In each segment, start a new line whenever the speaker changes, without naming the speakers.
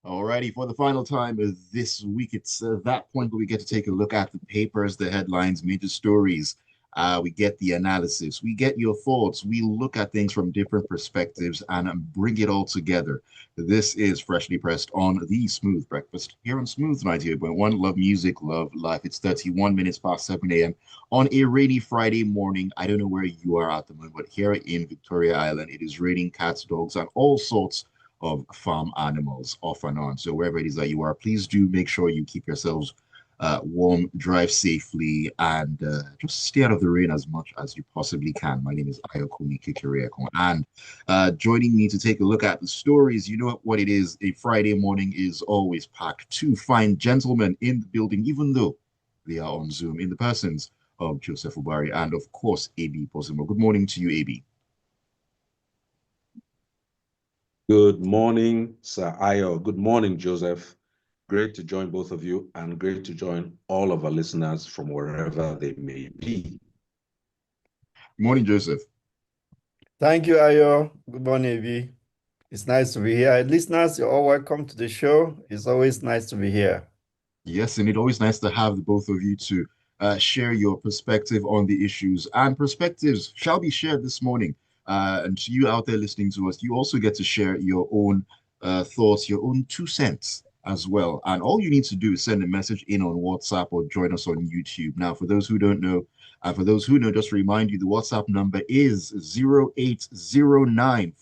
Alrighty, for the final time this week, it's that point where we get to take a look at the papers, the headlines, major stories. We get the analysis, we get your thoughts, we look at things from different perspectives and bring it all together. This is Freshly Pressed on the Smooth Breakfast here on Smooth 98.1. Love music, love life. It's 31 minutes past 7 a.m. on a rainy Friday morning. I don't know where you are at the moment, but here in Victoria Island, it is raining cats, dogs, and all sorts of farm animals off and on. So wherever it is that you are, please do make sure you keep yourselves warm, drive safely, and just stay out of the rain as much as you possibly can. My name is Ayokunmi, and joining me to take a look at the stories. You know what it is. A Friday morning is always packed. Two fine gentlemen in the building, even though they are on Zoom, in the persons of Joseph Obari and, of course, AB Bozimo. Good morning to you, AB.
Good morning, Sir Ayo. Good morning, Joseph. Great to join both of you and great to join all of our listeners from wherever they may be.
Good morning, Joseph.
Thank you, Ayo. Good morning, Evie. It's nice to be here. Listeners, you're all welcome to the show. It's always nice to be here.
Yes, and it's always nice to have the both of you to share your perspective on the issues. And perspectives shall be shared this morning. And to you out there listening to us, you also get to share your own thoughts, your own 2 cents as well. And all you need to do is send a message in on WhatsApp or join us on YouTube. Now, for those who don't know, for those who know, just to remind you, the WhatsApp number is 0809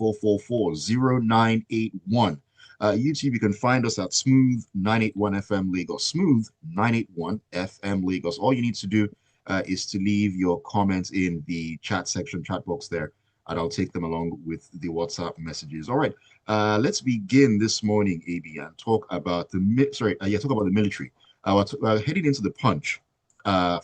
YouTube, you can find us at Smooth 981 FM Lagos. Smooth 981 FM Lagos. All you need to do is to leave your comments in the chat section, chat box there, and I'll take them along with the WhatsApp messages. All right, let's begin this morning, AB, and talk about the talk about the military. We're heading into the punch.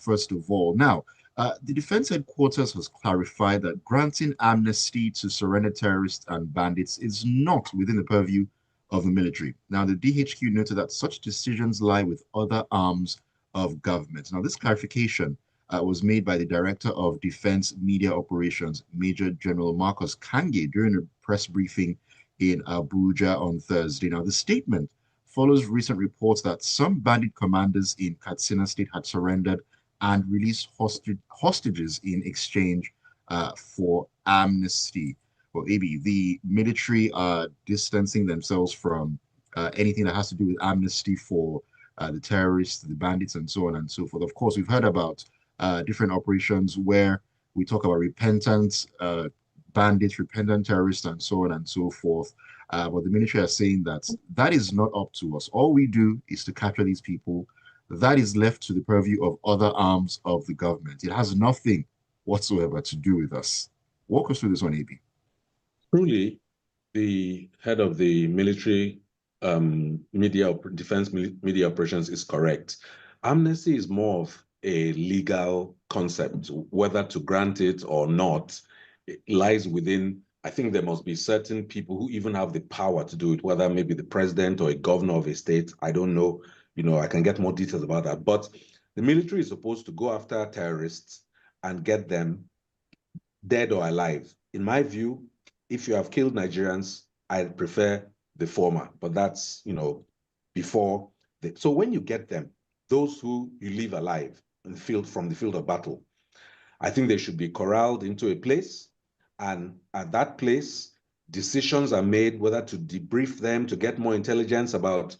First of all, now. The Defense Headquarters has clarified that granting amnesty to surrender terrorists and bandits is not within the purview of the military. Now, the DHQ noted that such decisions lie with other arms of government. Now, this clarification was made by the Director of Defense Media Operations, Major General Marcus Kange, during a press briefing in Abuja on Thursday. Now, the statement follows recent reports that some bandit commanders in Katsina State had surrendered and released hostages in exchange for amnesty. Well, AB, the military are distancing themselves from anything that has to do with amnesty for the terrorists, the bandits, and so on and so forth. Of course, we've heard about different operations where we talk about repentant bandits, repentant terrorists, and so on and so forth. But the military are saying that that is not up to us. All we do is to capture these people. That is left to the purview of other arms of the government. It has nothing whatsoever to do with us. Walk us through this one, AB.
Truly, the head of the military defense media operations is correct. Amnesty is more of a legal concept. Whether to grant it or not, it lies within. I think there must be certain people who even have the power to do it, whether maybe the president or a governor of a state. I don't know. I can get more details about that. But the military is supposed to go after terrorists and get them dead or alive. In my view, if you have killed Nigerians, I prefer the former, but that's, before. So when you get them, those who you leave alive in the field, from the field of battle, I think they should be corralled into a place. And at that place, decisions are made whether to debrief them, to get more intelligence about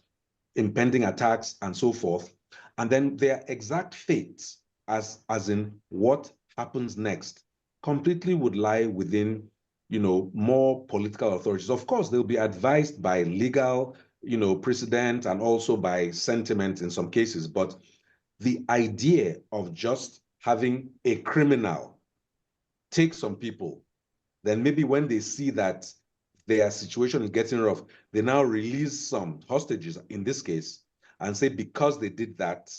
impending attacks and so forth. And then their exact fates, as in what happens next, completely would lie within, more political authorities. Of course, they'll be advised by legal, precedent and also by sentiment in some cases. But the idea of just having a criminal take some people, then maybe when they see that their situation is getting rough, they now release some hostages in this case and say because they did that,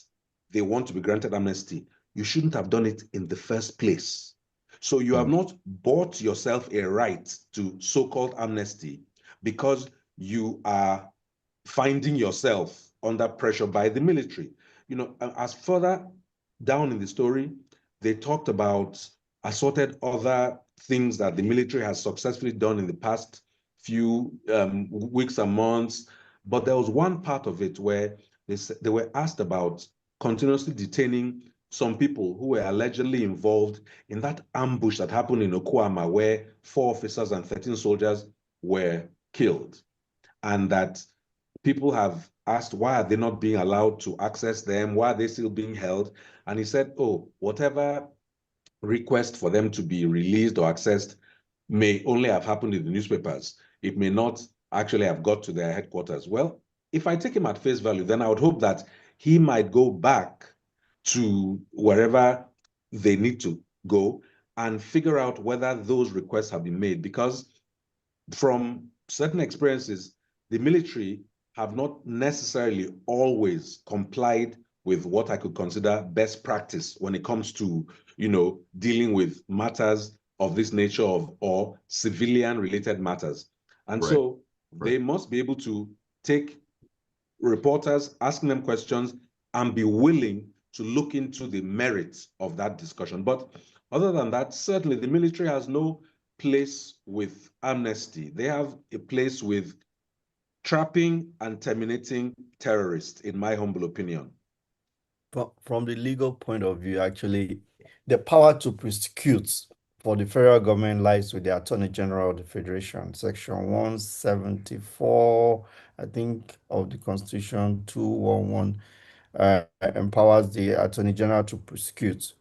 they want to be granted amnesty. You shouldn't have done it in the first place. So you have not bought yourself a right to so-called amnesty because you are finding yourself under pressure by the military. As further down in the story, they talked about assorted other things that the military has successfully done in the past few weeks and months. But there was one part of it where they were asked about continuously detaining some people who were allegedly involved in that ambush that happened in Okuama, where 4 officers and 13 soldiers were killed. And that people have asked, why are they not being allowed to access them? Why are they still being held? And he said, oh, whatever request for them to be released or accessed may only have happened in the newspapers. It may not actually have got to their headquarters. Well, if I take him at face value, then I would hope that he might go back to wherever they need to go and figure out whether those requests have been made. Because from certain experiences, the military have not necessarily always complied with what I could consider best practice when it comes to, dealing with matters of this nature or civilian related matters. And so they must be able to take reporters, asking them questions, and be willing to look into the merits of that discussion. But other than that, certainly the military has no place with amnesty. They have a place with trapping and terminating terrorists, in my humble opinion.
From the legal point of view, actually, the power to prosecute for the federal government lies with the Attorney General of the Federation, Section 174, I think, of the Constitution 211, empowers the Attorney General to prosecute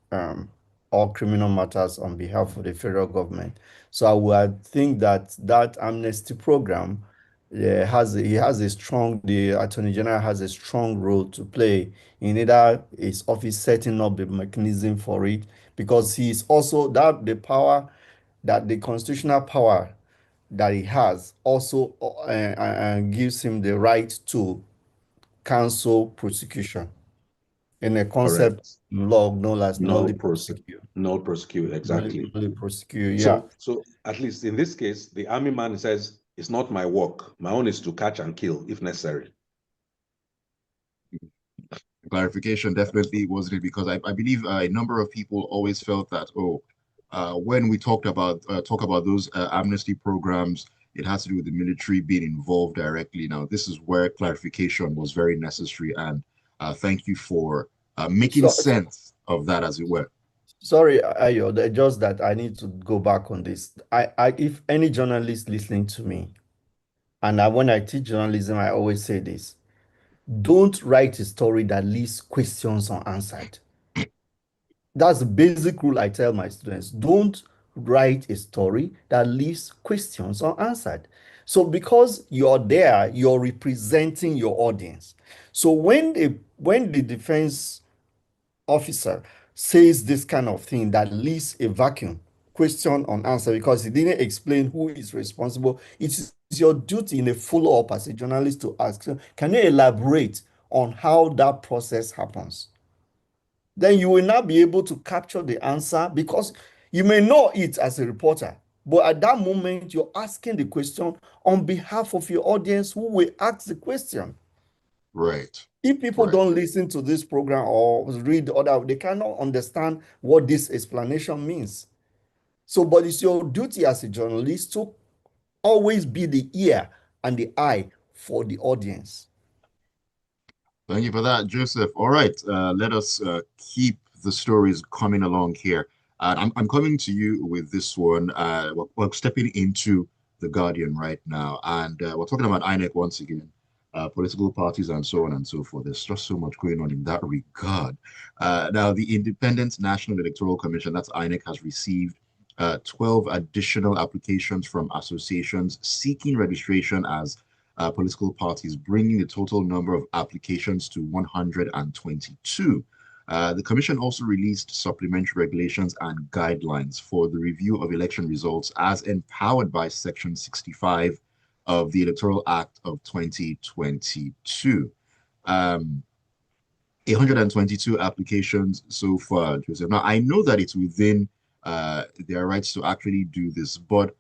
all criminal matters on behalf of the federal government. So I would think that that amnesty program the Attorney General has a strong role to play in either his office setting up the mechanism for it, because he is also that the constitutional power that he has also gives him the right to cancel prosecution in a concept
Correct.
law known as
No
nolli
prosecute.
prosecute.
No prosecute, exactly.
Nolli prosecute, yeah.
So at least in this case, the army man says, it's not my work. My own is to catch and kill if necessary.
Clarification definitely wasn't it, because I believe a number of people always felt that, when we talk about those amnesty programs, it has to do with the military being involved directly. Now, this is where clarification was very necessary, and thank you for making
So,
sense of that, as it were.
sorry, Ayo, just that I need to go back on this. If any journalist listening to me, and when I teach journalism, I always say this: don't write a story that leaves questions unanswered. That's the basic rule I tell my students. Don't write a story that leaves questions unanswered. So because you're there, you're representing your audience. So when the defense officer says this kind of thing that leaves a vacuum, question unanswered, because he didn't explain who is responsible, it is your duty in a follow-up as a journalist to ask, can you elaborate on how that process happens? Then you will not be able to capture the answer, because you may know it as a reporter, but at that moment, you're asking the question on behalf of your audience who will ask the question.
Right.
If people don't listen to this program or read the other, they cannot understand what this explanation means. So, but it's your duty as a journalist to always be the ear and the eye for the audience.
Thank you for that, Joseph. All right, let us keep the stories coming along here. I'm coming to you with this one. We're stepping into the Guardian right now, and we're talking about INEC once again, political parties, and so on and so forth. There's just so much going on in that regard. Now, the Independent National Electoral Commission, that's INEC, has received 12 additional applications from associations seeking registration as political parties, bringing the total number of applications to 122. The commission also released supplementary regulations and guidelines for the review of election results as empowered by Section 65 of the Electoral Act of 2022. 122 applications so far, Joseph. Now, I know that it's within their rights to actually do this, but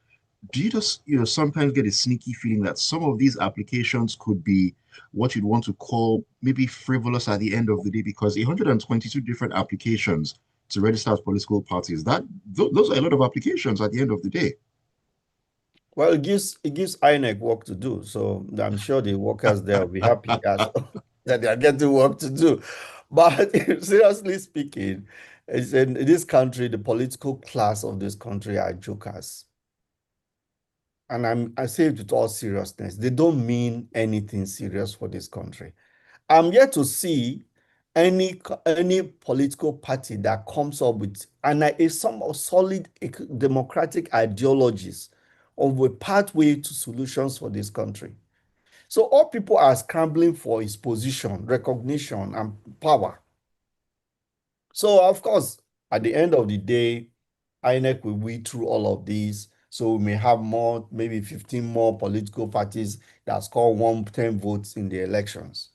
do you just sometimes get a sneaky feeling that some of these applications could be what you'd want to call maybe frivolous at the end of the day? Because 122 different applications to register as political parties, those are a lot of applications at the end of the day.
Well, it gives INEC work to do. So I'm sure the workers there will be happy as that they are getting work to do. But seriously speaking, it's in this country, the political class of this country are jokers. And I say it with all seriousness. They don't mean anything serious for this country. I'm yet to see any political party that comes up with some solid democratic ideologies of a pathway to solutions for this country. So all people are scrambling for is position, recognition, and power. So of course, at the end of the day, INEC will weed through all of these. So we may have more, maybe 15 more political parties that score 110 votes in the elections.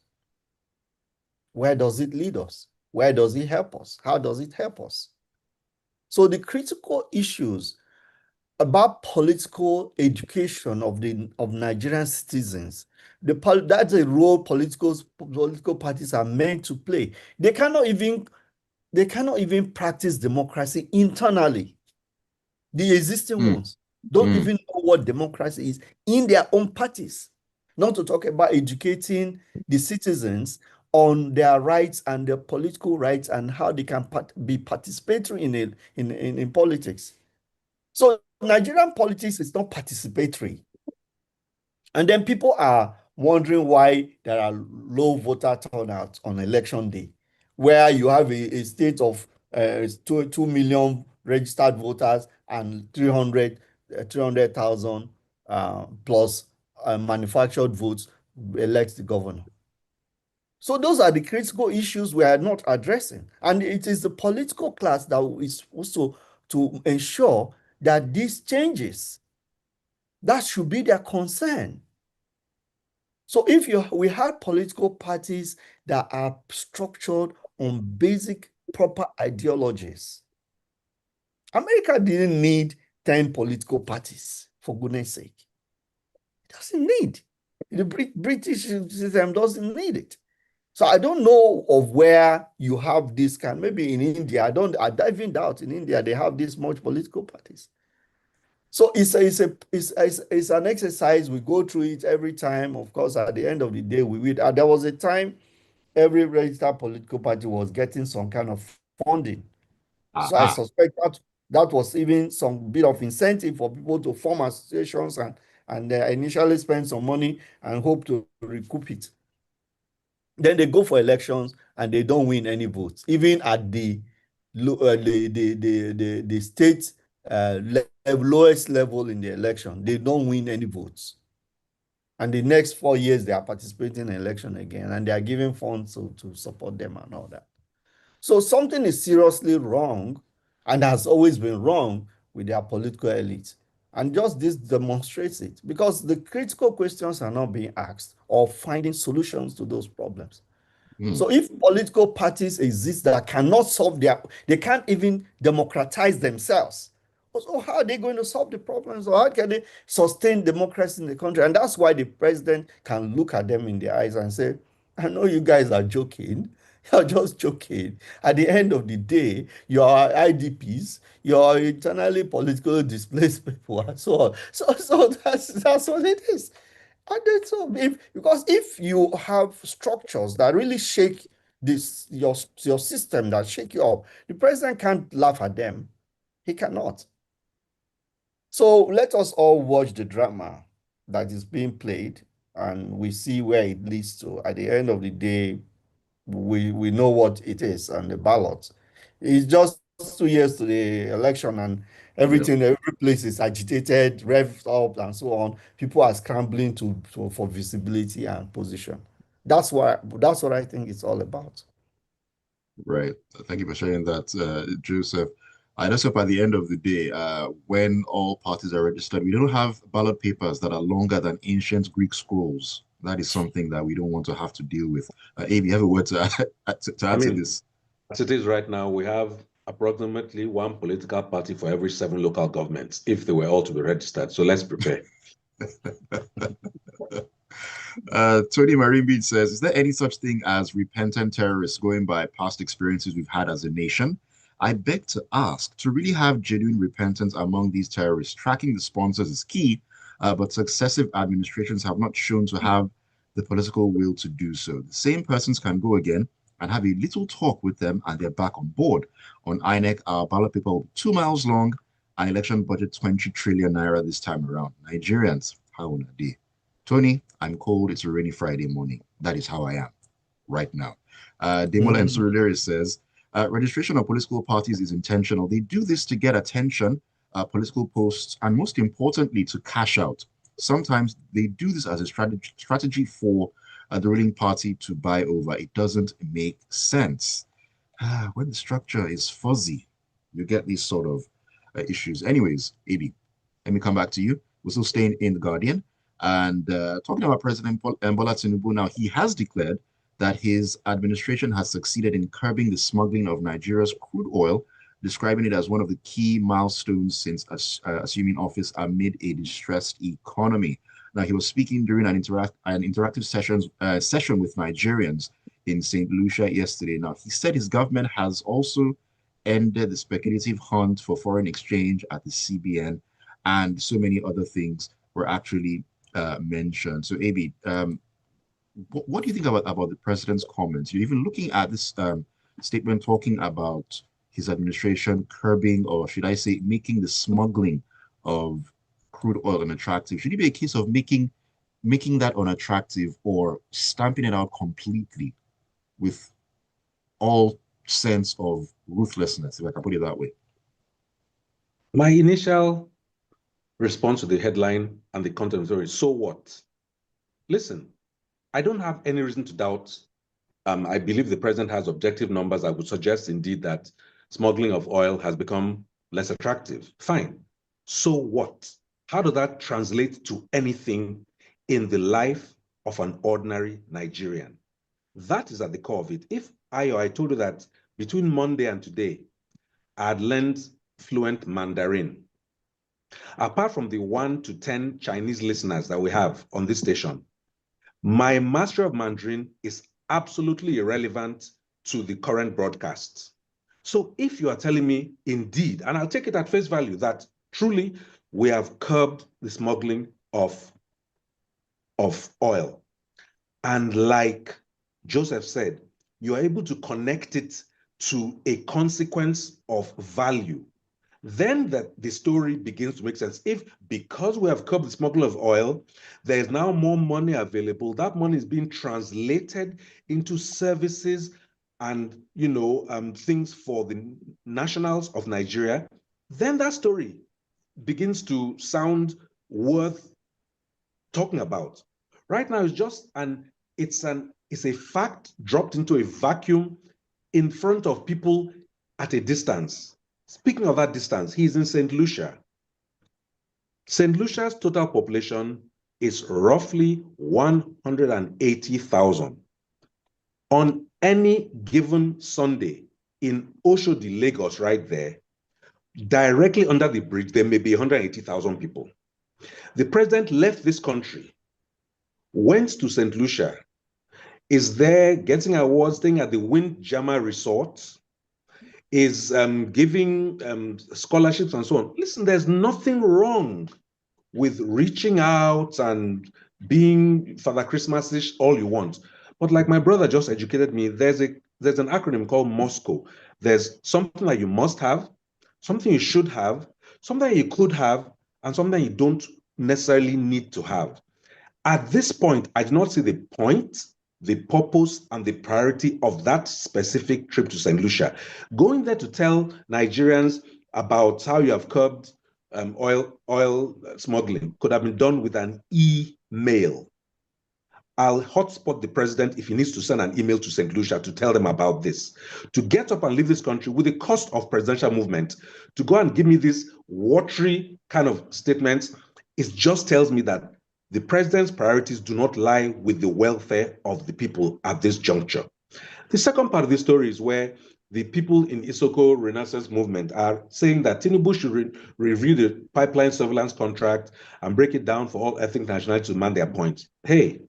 Where does it lead us? Where does it help us? How does it help us? So the critical issues about political education of Nigerian citizens, that's a role political parties are meant to play. They cannot even practice democracy internally. The existing
Mm,
ones don't
mm,
even know what democracy is in their own parties. Not to talk about educating the citizens on their rights and their political rights and how they can be participatory in politics. So Nigerian politics is not participatory. And then people are wondering why there are low voter turnout on election day, where you have a state of 2 million registered voters and 300,000 plus manufactured votes elect the governor. So those are the critical issues we are not addressing. And it is the political class that is also to ensure that this changes. That should be their concern. So if we had political parties that are structured on basic proper ideologies, America didn't need 10 political parties, for goodness sake. It doesn't need. The British system doesn't need it. So I don't know of where you have this kind. Maybe in India, I even doubt in India they have this much political parties. So it's an exercise. We go through it every time. Of course, at the end of the day, we will. There was a time every registered political party was getting some kind of funding. So I
aha.
suspect that was even some bit of incentive for people to form associations and initially spend some money and hope to recoup it. Then they go for elections and they don't win any votes, even at the state lowest level in the election. They don't win any votes. And the next 4 years, they are participating in election again, and they are giving funds to support them and all that. So something is seriously wrong and has always been wrong with their political elite. And just this demonstrates it because the critical questions are not being asked or finding solutions to those problems.
Mm,
So if political parties exist that cannot they can't even democratize themselves. So how are they going to solve the problems or how can they sustain democracy in the country? And that's why the president can look at them in the eyes and say, I know you guys are joking. You're just joking. At the end of the day, you're IDPs, you're internally politically displaced people, and so on. So that's what it is. And then so because if you have structures that really shake your system that shake you up, the president can't laugh at them. He cannot. So let us all watch the drama that is being played and we see where it leads to. At the end of the day, we know what it is and the ballot. It's just 2 years to the election and
yep.
every place is agitated, revved up, and so on. People are scrambling for visibility and position. That's what I think it's all about.
Right. Thank you for sharing that, Joseph. I just hope at the end of the day, when all parties are registered, we don't have ballot papers that are longer than ancient Greek scrolls. That is something that we don't want to have to deal with. Abe, you have a word to to
I
add to
mean,
this?
as it is right now, we have approximately one political party for every 7 local governments, if they were all to be registered. So let's prepare.
Tony Marimbi says, is there any such thing as repentant terrorists going by past experiences we've had as a nation? I beg to ask, to really have genuine repentance among these terrorists, tracking the sponsors is key, but successive administrations have not shown to have the political will to do so. The same persons can go again and have a little talk with them, and they're back on board. On INEC, our ballot paper will be 2 miles long, and election budget 20 trillion naira this time around. Nigerians, how on a day? Tony, I'm cold. It's a rainy Friday morning. That is how I am right now. Demola and Surulere says, registration of political parties is intentional. They do this to get attention, political posts, and most importantly, to cash out. Sometimes they do this as a strategy for the ruling party to buy over. It doesn't make sense. When the structure is fuzzy, you get these sort of issues. Anyways, AB, let me come back to you. We're still staying in The Guardian. And talking about President Bola Tinubu now, he has declared that his administration has succeeded in curbing the smuggling of Nigeria's crude oil, describing it as one of the key milestones since assuming office amid a distressed economy. Now, he was speaking during an interactive session with Nigerians in St. Lucia yesterday. Now, he said his government has also ended the speculative hunt for foreign exchange at the CBN, and so many other things were actually mentioned. So, AB, what do you think about the president's comments? You're even looking at this statement talking about his administration curbing, or should I say, making the smuggling of crude oil unattractive. Should it be a case of making that unattractive, or stamping it out completely with all sense of ruthlessness, if I can put it that way?
My initial response to the headline and the content of the story, so what? Listen, I don't have any reason to doubt. I believe the president has objective numbers. I would suggest indeed that smuggling of oil has become less attractive. Fine. So what? How does that translate to anything in the life of an ordinary Nigerian? That is at the core of it. If I told you that between Monday and today, I had learned fluent Mandarin, apart from the 1 to 10 Chinese listeners that we have on this station, my mastery of Mandarin is absolutely irrelevant to the current broadcast. So if you are telling me indeed, and I'll take it at face value, that truly we have curbed the smuggling of oil, and like Joseph said, you are able to connect it to a consequence of value, then the story begins to make sense. If because we have curbed the smuggling of oil, there is now more money available, that money is being translated into services and things for the nationals of Nigeria, then that story begins to sound worth talking about. Right now, it's a fact dropped into a vacuum in front of people at a distance. Speaking of that distance, he's in St. Lucia. St. Lucia's total population is roughly 180,000. On any given Sunday in Oshodi, Lagos, right there, directly under the bridge, there may be 180,000 people. The president left this country, went to St. Lucia, is there getting awards, staying at the Windjammer Resort, is giving scholarships and so on. Listen, there's nothing wrong with reaching out and being Father Christmas-ish all you want. But like my brother just educated me, there's an acronym called MOSCO. There's something that you must have, something you should have, something you could have, and something you don't necessarily need to have. At this point, I do not see the point, the purpose, and the priority of that specific trip to St. Lucia. Going there to tell Nigerians about how you have curbed oil smuggling could have been done with an email. I'll hotspot the president if he needs to send an email to St. Lucia to tell them about this. To get up and leave this country with the cost of presidential movement, to go and give me this watery kind of statements, it just tells me that the president's priorities do not lie with the welfare of the people at this juncture. The second part of the story is where the people in Isoko Renaissance movement are saying that Tinubu should review the pipeline surveillance contract and break it down for all ethnic nationalities to man their point. Hey,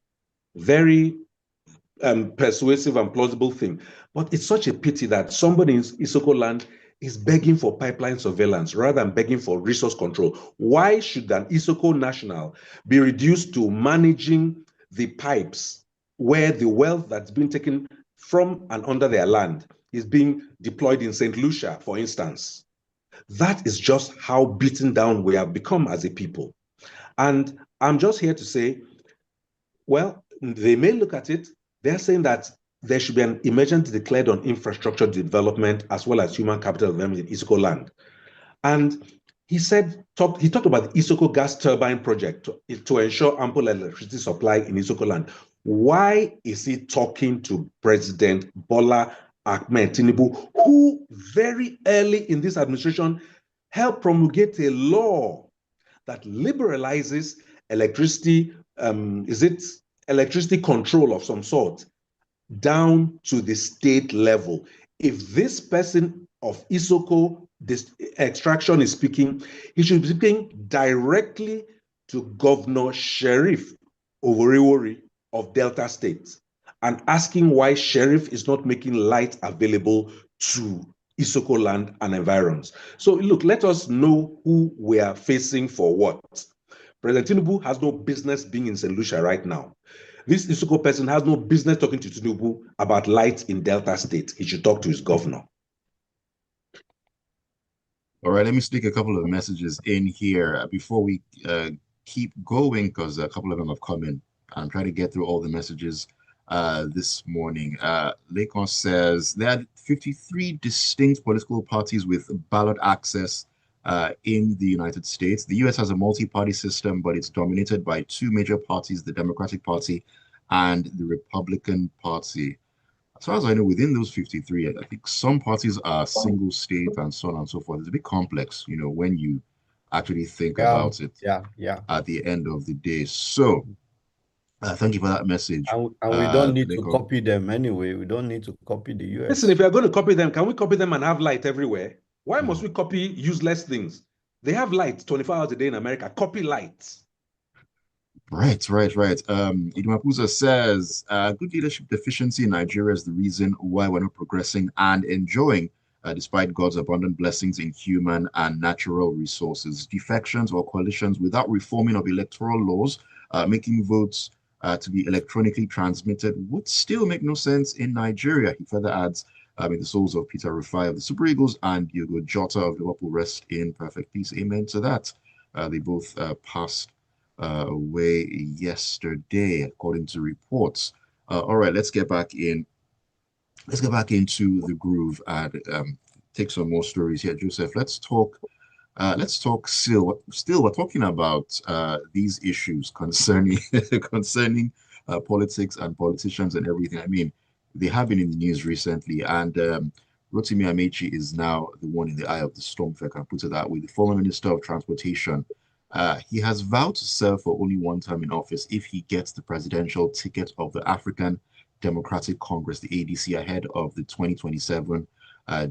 very persuasive and plausible thing. But it's such a pity that somebody in Isoko land is begging for pipeline surveillance rather than begging for resource control. Why should an Isoko national be reduced to managing the pipes where the wealth that's been taken from and under their land is being deployed in St. Lucia, for instance? That is just how beaten down we have become as a people. And I'm just here to say, well, they may look at it, they're saying that there should be an emergency declared on infrastructure development as well as human capital development in Isoko land. And he talked about the Isoko gas turbine project to ensure ample electricity supply in Isoko land. Why is he talking to President Bola Ahmed Tinubu, who very early in this administration helped promulgate a law that liberalizes electricity, is it electricity control of some sort, down to the state level? If this person of Isoko, this extraction is speaking, he should be speaking directly to Governor Sheriff Oworiwori of Delta State and asking why Sheriff is not making light available to Isoko land and environs. So look, let us know who we are facing for what. President Tinubu has no business being in St. Lucia right now. This Isoko person has no business talking to Tinubu about light in Delta State. He should talk to his governor.
All right, let me stick a couple of messages in here before we keep going, because a couple of them have come in. I'm trying to get through all the messages this morning. Lakon says there are 53 distinct political parties with ballot access in the United States. The US has a multi-party system, but it's dominated by two major parties, the Democratic Party and the Republican Party. As far as I know, within those 53, I think some parties are single state and so on and so forth. It's a bit complex, when you actually think about it at the end of the day. So, thank you for that message.
And we don't need to copy them anyway. We don't need to copy the US.
Listen, if we are going to copy them, can we copy them and have light everywhere? Why must we copy useless things? They have light 24 hours a day in America. Copy lights.
Right. Idumapuza says, good leadership deficiency in Nigeria is the reason why we're not progressing and enjoying, despite God's abundant blessings in human and natural resources. Defections or coalitions without reforming of electoral laws, making votes to be electronically transmitted would still make no sense in Nigeria. He further adds, in the souls of Peter Rufai of the Super Eagles and Diogo Jota of Liverpool rest in perfect peace. Amen to that. They both passed away yesterday, according to reports. All right, let's get back in. Let's get back into the groove and take some more stories here, Joseph. Let's talk. Still, we're talking about these issues concerning politics and politicians and everything. I mean, they have been in the news recently, and Rotimi Amechi is now the one in the eye of the storm, if I can put it that way. The former Minister of Transportation. He has vowed to serve for only one term in office if he gets the presidential ticket of the African Democratic Congress, the ADC, ahead of the 2027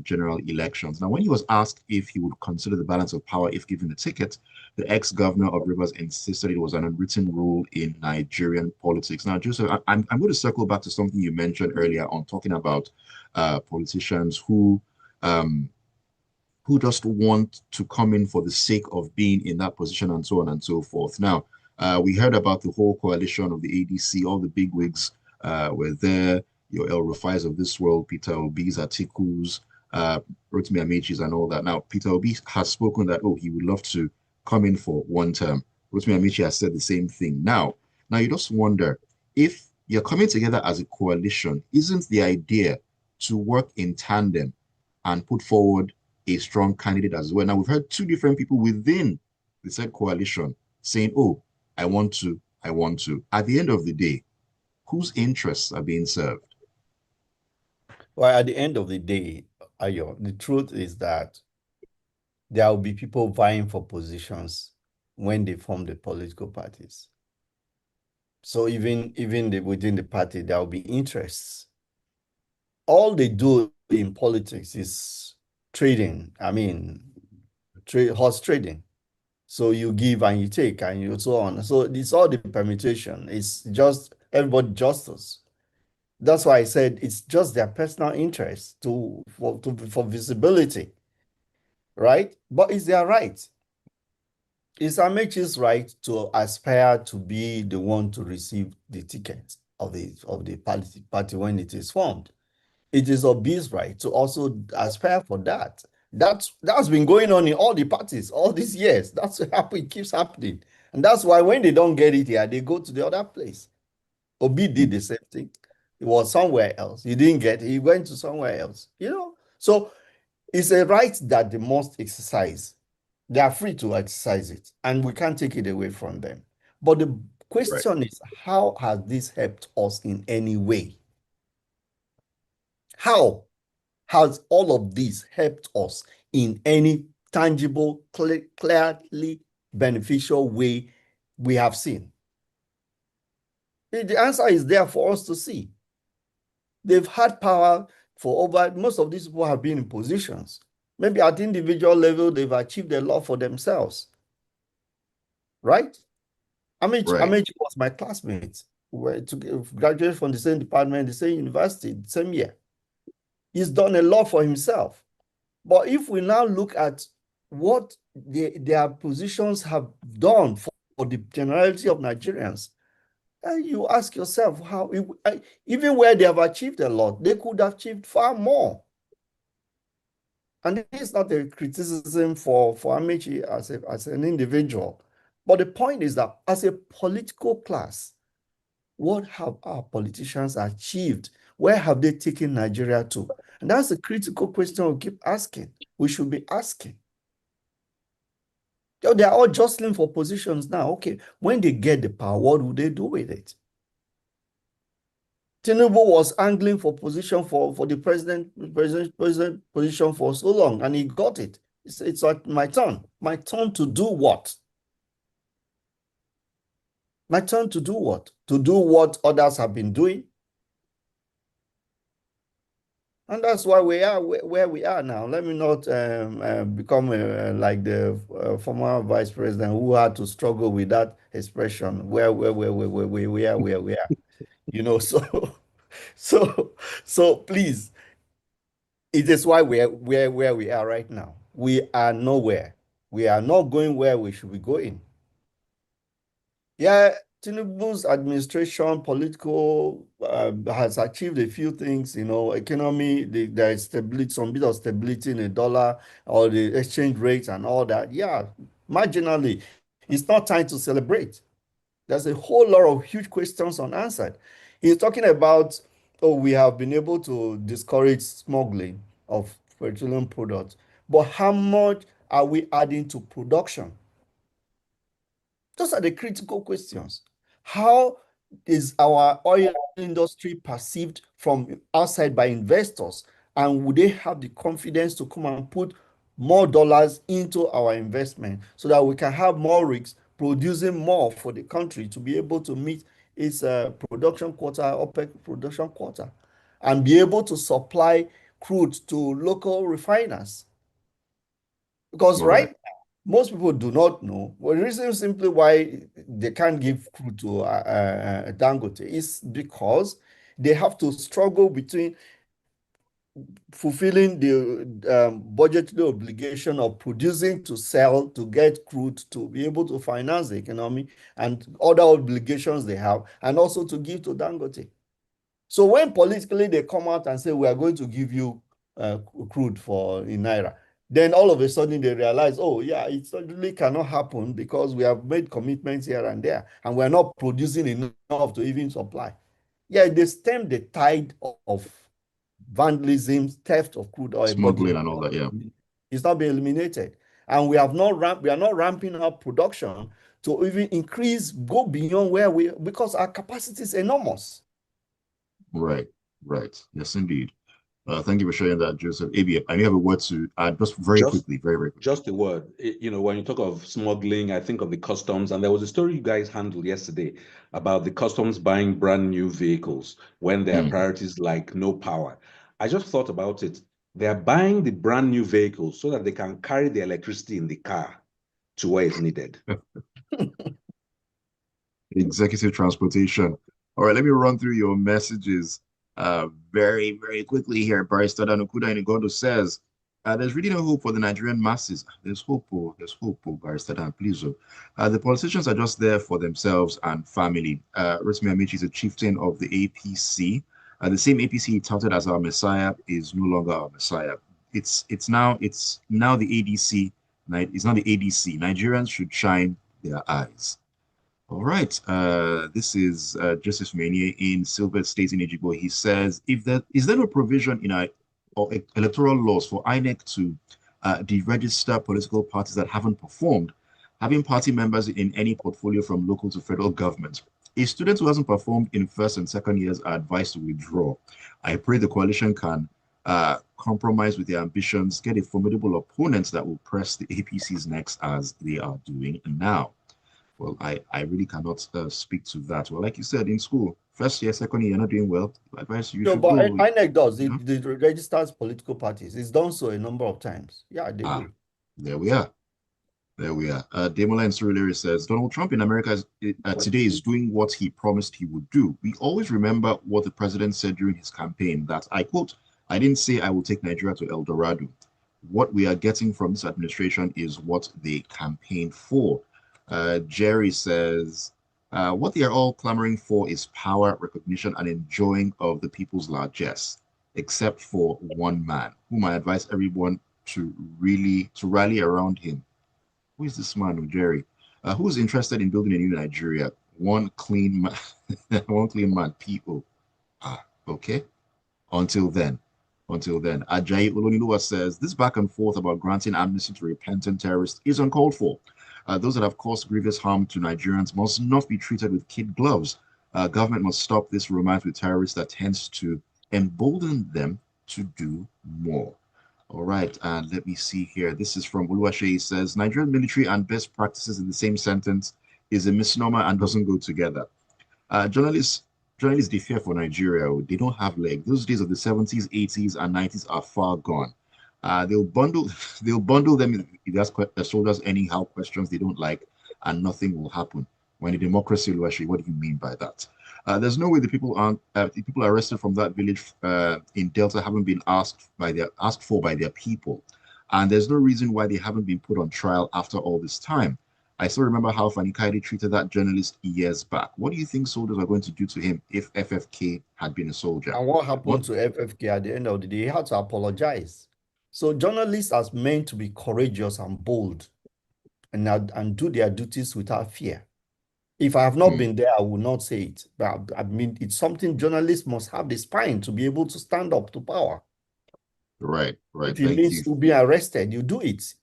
general elections. Now, when he was asked if he would consider the balance of power if given the ticket, the ex-governor of Rivers insisted it was an unwritten rule in Nigerian politics. Now, Joseph, I'm going to circle back to something you mentioned earlier on talking about politicians who just want to come in for the sake of being in that position and so on and so forth. Now, we heard about the whole coalition of the ADC, all the bigwigs were there, your El Rufais of this world, Peter Obi's, Atiku's, Rotimi Amechi's and all that. Now, Peter Obi has spoken that, he would love to come in for one term. Rotimi Amechi has said the same thing. Now you just wonder, if you're coming together as a coalition, isn't the idea to work in tandem and put forward a strong candidate as well? Now, we've heard two different people within the said coalition saying, I want to. At the end of the day, whose interests are being served?
Well, at the end of the day, Ayo, the truth is that there will be people vying for positions when they form the political parties. So even within the party, there will be interests. All they do in politics is trading. I mean, horse trading. So you give and you take and you so on. So it's all the permutation. It's just everybody justice. That's why I said it's just their personal interest for visibility. right? But it's their right. It's Amechi's right to aspire to be the one to receive the ticket of the party when it is formed. It is Obi's right to also aspire for that. That's been going on in all the parties all these years. That's what it keeps happening. And that's why when they don't get it here, they go to the other place. Obi did the same thing. He was somewhere else. He didn't get it. He went to somewhere else. So it's a right that they must exercise. They are free to exercise it, and we can't take it away from them. But the
Right.
question is, how has this helped us in any way? How has all of this helped us in any tangible, clearly beneficial way we have seen? The answer is there for us to see. They've had power for most of these people have been in positions. Maybe at individual level, they've achieved a lot for themselves, right?
Right.
Amechi was my classmate. We were to graduate from the same department, the same university, the same year. He's done a lot for himself. But if we now look at what their positions have done for the generality of Nigerians, you ask yourself how, even where they have achieved a lot, they could have achieved far more. And this is not a criticism for Amechi as an individual. But the point is that as a political class, what have our politicians achieved? Where have they taken Nigeria to? And that's a critical question we keep asking. We should be asking. They are all jostling for positions now. Okay, when they get the power, what will they do with it? Tinubu was angling for position for the president position for so long, and he got it. It's like my turn. My turn to do what? My turn to do what? To do what others have been doing. And that's why we are where we are now. Let me not become like the former vice president who had to struggle with that expression, where we are, where we are. So so so please, it is why we are where we are right now. We are nowhere. We are not going where we should be going. Yeah, Tinubu's administration, political, has achieved a few things, economy, there is stability, some bit of stability in the dollar or the exchange rates and all that. Yeah, marginally, it's not time to celebrate. There's a whole lot of huge questions unanswered. He's talking about, oh, we have been able to discourage smuggling of petroleum products, but how much are we adding to production? Those are the critical questions. How is our oil industry perceived from outside by investors? And would they have the confidence to come and put more dollars into our investment so that we can have more rigs producing more for the country to be able to meet its production quota, OPEC production quota, and be able to supply crude to local refiners? Because
All right.
right most people do not know. Well, the reason simply why they can't give crude to Dangote is because they have to struggle between fulfilling the budgetary obligation of producing to sell to get crude to be able to finance the economy and other obligations they have, and also to give to Dangote. So when politically they come out and say, we are going to give you crude in Naira, then all of a sudden they realize, oh, yeah, it certainly cannot happen because we have made commitments here and there, and we're not producing enough to even supply. Yeah, they stem the tide of vandalism, theft of crude oil, but
Smuggling and all that. Yeah.
it's not being eliminated. And we are not ramping up production to even increase, go beyond because our capacity is enormous.
Right. Right. Yes, indeed. Thank you for sharing that, Joseph. AB, I have a word to add just very
Just
quickly, very, very quickly.
just a word. When you talk of smuggling, I think of the customs, and there was a story you guys handled yesterday about the customs buying brand new vehicles when there are
Mhm.
priorities like no power. I just thought about it. They are buying the brand new vehicles so that they can carry the electricity in the car to where it's needed.
Executive transportation. All right, let me run through your messages very, very quickly here. Barrister Danukuda Inigondo says, There's really no hope for the Nigerian masses. There's hope, oh, Barrister Dan, please. Oh. The politicians are just there for themselves and family. Rotimi Amici is a chieftain of the APC. The same APC he touted as our messiah is no longer our messiah. It's now the ADC. It's not the ADC. Nigerians should shine their eyes. All right. This is Joseph Mania in Silver State in Ejigbo. He says, if there is there no provision in our or electoral laws for INEC to deregister political parties that haven't performed, having party members in any portfolio from local to federal government? A student who hasn't performed in first and second years are advised to withdraw. I pray the coalition can compromise with their ambitions, get a formidable opponent that will press the APC's necks as they are doing now. Well, I really cannot speak to that. Well, like you said, in school, first year, second year, you're not doing well. Advice you
No,
should
but
go.
INEC does.
You know?
It registers political parties. It's done so a number of times. Yeah, they
Ah,
do.
there we are. There we are. Demola and Surulere says Donald Trump in America today is doing what he promised he would do. We always remember what the president said during his campaign that I quote, I didn't say I will take Nigeria to El Dorado. What we are getting from this administration is what they campaigned for. Jerry says, what they are all clamoring for is power, recognition, and enjoying of the people's largesse, except for one man, whom I advise everyone to rally around him. Who is this man, Jerry? Who's interested in building a new Nigeria? One clean man, one clean man, PO. Ah, okay. Until then, Ajayi Oloniluwa says this back and forth about granting amnesty to repentant terrorists is uncalled for. Those that have caused grievous harm to Nigerians must not be treated with kid gloves. Government must stop this romance with terrorists that tends to embolden them to do more. All right, and let me see here. This is from Uluwashe. He says Nigerian military and best practices in the same sentence is a misnomer and doesn't go together. Journalists they fear for Nigeria. They don't have legs. Those days of the 70s, 80s, and 90s are far gone. They'll bundle they'll bundle them if there's soldiers anyhow questions they don't like, and nothing will happen. When a democracy, Uluwashe, what do you mean by that? There's no way the people arrested from that village in Delta haven't been asked for by their people, and there's no reason why they haven't been put on trial after all this time. I still remember how Fani Kaide treated that journalist years back. What do you think soldiers are going to do to him if FFK had been a soldier?
And what happened to FFK at the end of the day? He had to apologize. So journalists are meant to be courageous and bold and do their duties without fear. If I have not been there, I will not say it. But I mean, it's something journalists must have the spine to be able to stand up to power.
Right.
If it means to be arrested, you do it.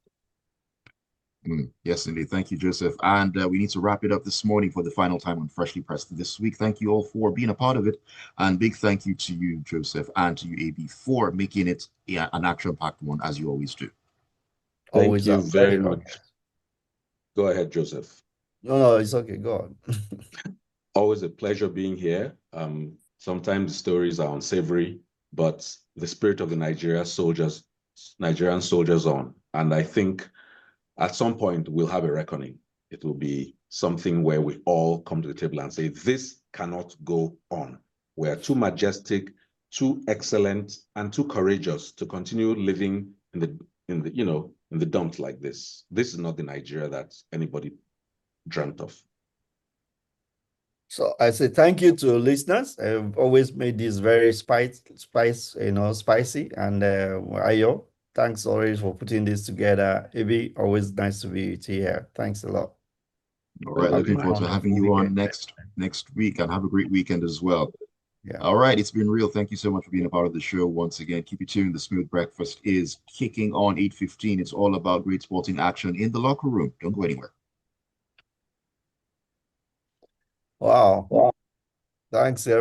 Yes, indeed. Thank you, Joseph. And we need to wrap it up this morning for the final time on Freshly Pressed this week. Thank you all for being a part of it. And big thank you to you, Joseph, and to you, AB, for making it an action-packed one, as you always do.
Thank you very much. Go ahead, Joseph.
No, it's okay. Go on.
Always a pleasure being here. Sometimes the stories are unsavory, but the spirit of the Nigerian soldiers on. And I think at some point we'll have a reckoning. It will be something where we all come to the table and say, this cannot go on. We are too majestic, too excellent, and too courageous to continue living in the dumps like this. This is not the Nigeria that anybody dreamt of.
So I say thank you to listeners. I've always made this very spicy, and Ayo, thanks always for putting this together. Ibi, always nice to be with you here. Thanks a lot.
All right, looking forward to having you on next week, and have a great weekend as well. Yeah. All right, it's been real. Thank you so much for being a part of the show once again. Keep it tuned. The Smooth Breakfast is kicking on 8:15. It's all about great sporting action in the locker room. Don't go anywhere.
Wow. Thanks, everyone.